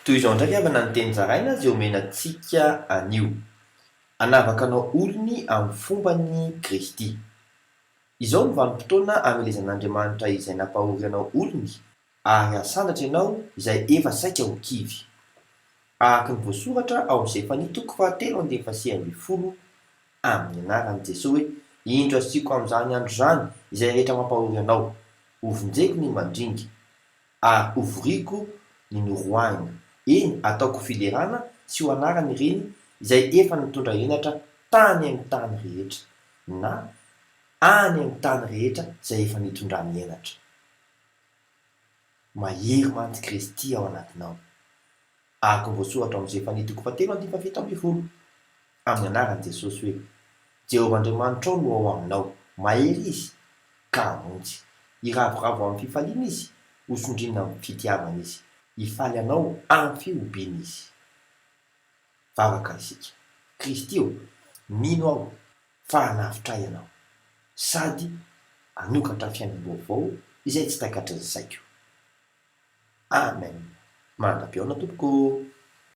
Toy izao ndraiky avana ny teny zaraina zay omenantsika anio. Anavaka anao olony amin'ny fombany Kristy. Izao ny vanim-potoana amelezan'Andriamanitra izay nampahory anao olony ary asandatra ianao izay efa saika ho kivy. Araka ny voasoratra ao amin'izay fanitoko fahatelo andin'ny faha 9 amin'ny anaran'i Jesosy hoe indro asiako amin'izany andro izany izay rehetra mampahory anao, ovonjeko ny mandringa ary ovoriako ny noroahina. Eny ataoko filerana sy ho anarany ireny izay efa nitondra henatra tany amin'ny tany rehetra na any amin'ny tany rehetra izay efa nitondrany henatra. Mahery mantsy Kristy ao anatinao. Araka ny voasoratra amin'izay fanitoko fahatelo andin'ny faha 7 amin'ny anaran'i Jesosy hoe Jehovah Andriamanitra ao no ao aminao, mahery izy ka hamonjy, iravoravo amin'ny fifaliana izy, hosondrina amin'ny fitiavana izy, hifaly anao amin'ny fihobiana izy. Vavaka isika. Kristy io, mino aho fa hanafitra ianao sady hanokatra fiainam-baovao izay tsy takatry ny saiko. Amen. Mandra-piaona tompoko.